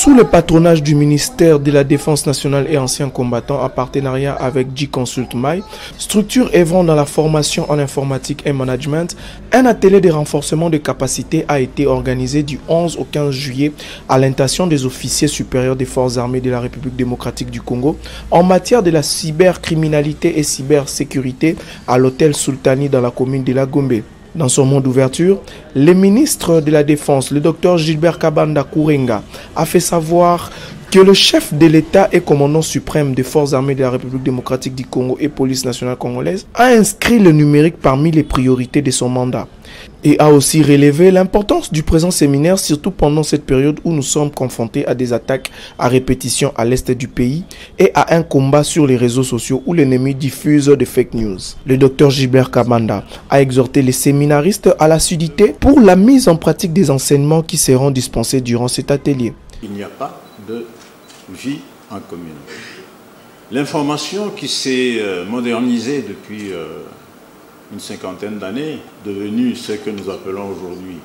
Sous le patronage du ministère de la Défense nationale et anciens combattants en partenariat avec G-Consult My, structure œuvrant dans la formation en informatique et management, un atelier de renforcement de capacités a été organisé du 11 au 15 juillet à l'intention des officiers supérieurs des forces armées de la République démocratique du Congo en matière de la cybercriminalité et cybersécurité à l'hôtel Sultani dans la commune de la Gombe. Dans son mot d'ouverture, le ministre de la Défense, le docteur Gilbert Kabanda Kourenga, a fait savoir que le chef de l'État et commandant suprême des forces armées de la République démocratique du Congo et police nationale congolaise a inscrit le numérique parmi les priorités de son mandat et a aussi relevé l'importance du présent séminaire, surtout pendant cette période où nous sommes confrontés à des attaques à répétition à l'est du pays et à un combat sur les réseaux sociaux où l'ennemi diffuse des fake news. Le docteur Gilbert Kabanda a exhorté les séminaristes à l'assiduité pour la mise en pratique des enseignements qui seront dispensés durant cet atelier. Il n'y a pas de vie en commune. L'information qui s'est modernisée depuis une cinquantaine d'années, devenue ce que nous appelons aujourd'hui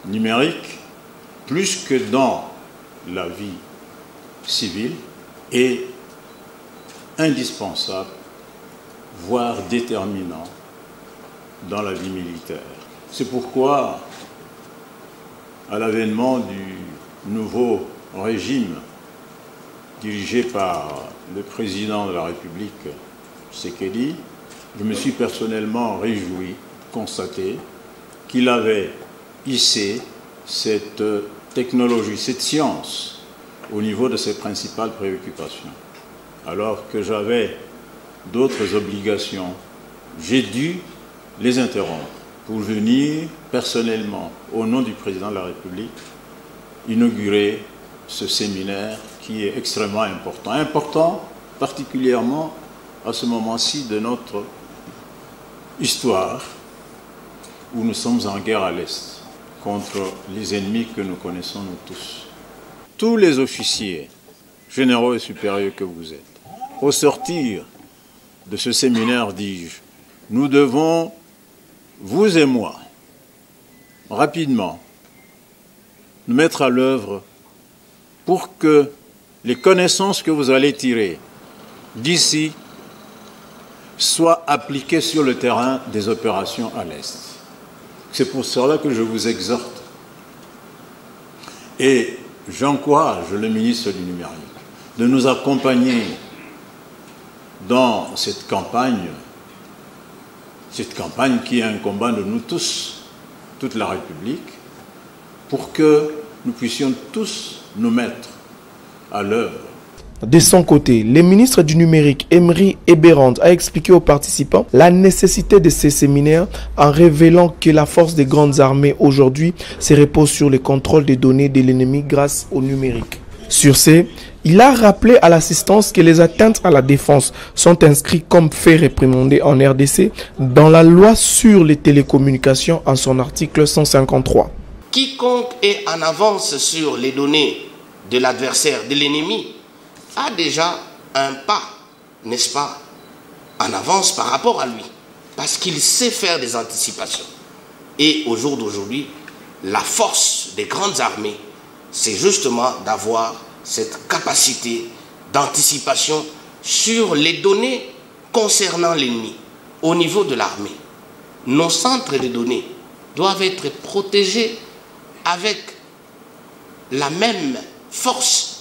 numérique, plus que dans la vie civile, est indispensable, voire déterminant dans la vie militaire. C'est pourquoi, à l'avènement du nouveau régime dirigé par le président de la République, Tshisekedi, je me suis personnellement réjoui de constater qu'il avait hissé cette technologie, cette science, au niveau de ses principales préoccupations. Alors que j'avais d'autres obligations, j'ai dû les interrompre pour venir personnellement, au nom du président de la République, inaugurer ce séminaire qui est extrêmement important. Important particulièrement à ce moment-ci de notre histoire où nous sommes en guerre à l'Est contre les ennemis que nous connaissons nous tous. Tous les officiers généraux et supérieurs que vous êtes, au sortir de ce séminaire, dis-je, nous devons, vous et moi, rapidement, nous mettre à l'œuvre pour que les connaissances que vous allez tirer d'ici soient appliquées sur le terrain des opérations à l'Est. C'est pour cela que je vous exhorte et j'encourage le ministre du Numérique de nous accompagner dans cette campagne qui est un combat de nous tous, toute la République, pour que nous puissions tous nous mettre à l'œuvre. De son côté, le ministre du Numérique, Emery Eberand, a expliqué aux participants la nécessité de ces séminaires en révélant que la force des grandes armées aujourd'hui se repose sur le contrôle des données de l'ennemi grâce au numérique. Sur ce, il a rappelé à l'assistance que les atteintes à la défense sont inscrites comme fait réprimandé en RDC dans la loi sur les télécommunications en son article 153. Quiconque est en avance sur les données de l'adversaire, de l'ennemi, a déjà un pas, n'est-ce pas, en avance par rapport à lui, parce qu'il sait faire des anticipations. Et au jour d'aujourd'hui, la force des grandes armées, c'est justement d'avoir cette capacité d'anticipation sur les données concernant l'ennemi au niveau de l'armée. Nos centres de données doivent être protégés avec la même force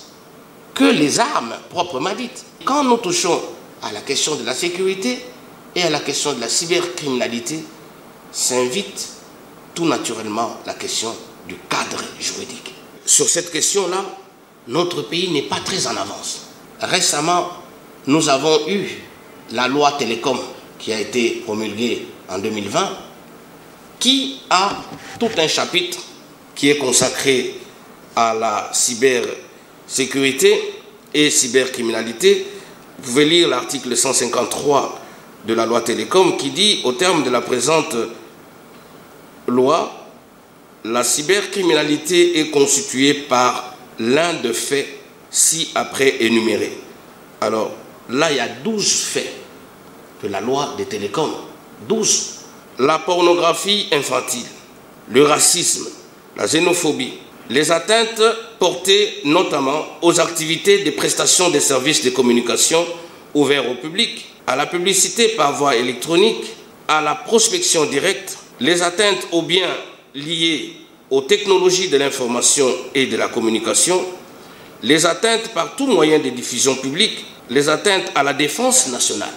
que les armes proprement dites. Quand nous touchons à la question de la sécurité et à la question de la cybercriminalité, s'invite tout naturellement la question du cadre juridique. Sur cette question-là, notre pays n'est pas très en avance. Récemment, nous avons eu la loi Télécom qui a été promulguée en 2020, qui a tout un chapitre qui est consacré à la cybersécurité et cybercriminalité. Vous pouvez lire l'article 153 de la loi Télécom qui dit, au terme de la présente loi, la cybercriminalité est constituée par l'un de faits ci-après énumérés. Alors là, il y a 12 faits de la loi des télécoms. 12. La pornographie infantile, le racisme, la xénophobie, les atteintes portées notamment aux activités de prestation des services de communication ouverts au public, à la publicité par voie électronique, à la prospection directe, les atteintes aux biens liés aux technologies de l'information et de la communication, les atteintes par tout moyen de diffusion publique, les atteintes à la défense nationale.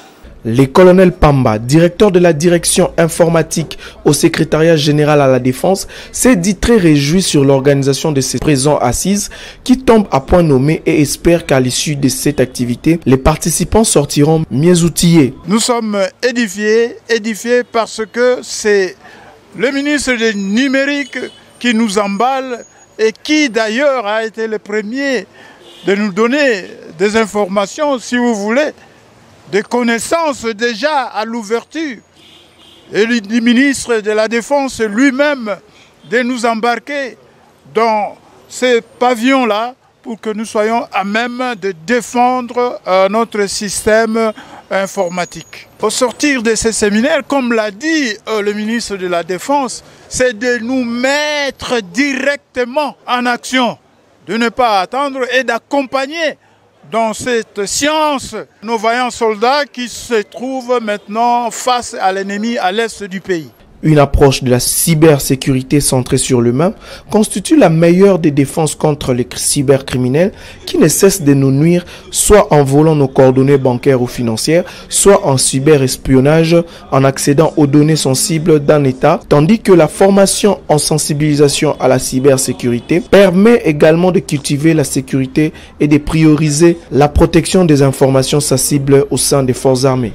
Le colonel Pamba, directeur de la direction informatique au secrétariat général à la défense, s'est dit très réjoui sur l'organisation de ces présents assises qui tombent à point nommé et espère qu'à l'issue de cette activité, les participants sortiront mieux outillés. Nous sommes édifiés parce que c'est le ministre du numérique qui nous emballe et qui d'ailleurs a été le premier de nous donner des informations, si vous voulez, des connaissances déjà à l'ouverture. Et le ministre de la Défense lui-même de nous embarquer dans ces pavillons-là pour que nous soyons à même de défendre notre système informatique. Au sortir de ces séminaires, comme l'a dit le ministre de la Défense, c'est de nous mettre directement en action, de ne pas attendre et d'accompagner dans cette science nos vaillants soldats qui se trouvent maintenant face à l'ennemi à l'est du pays. Une approche de la cybersécurité centrée sur l'humain constitue la meilleure des défenses contre les cybercriminels qui ne cessent de nous nuire, soit en volant nos coordonnées bancaires ou financières, soit en cyberespionnage, en accédant aux données sensibles d'un État, tandis que la formation en sensibilisation à la cybersécurité permet également de cultiver la sécurité et de prioriser la protection des informations sensibles au sein des forces armées.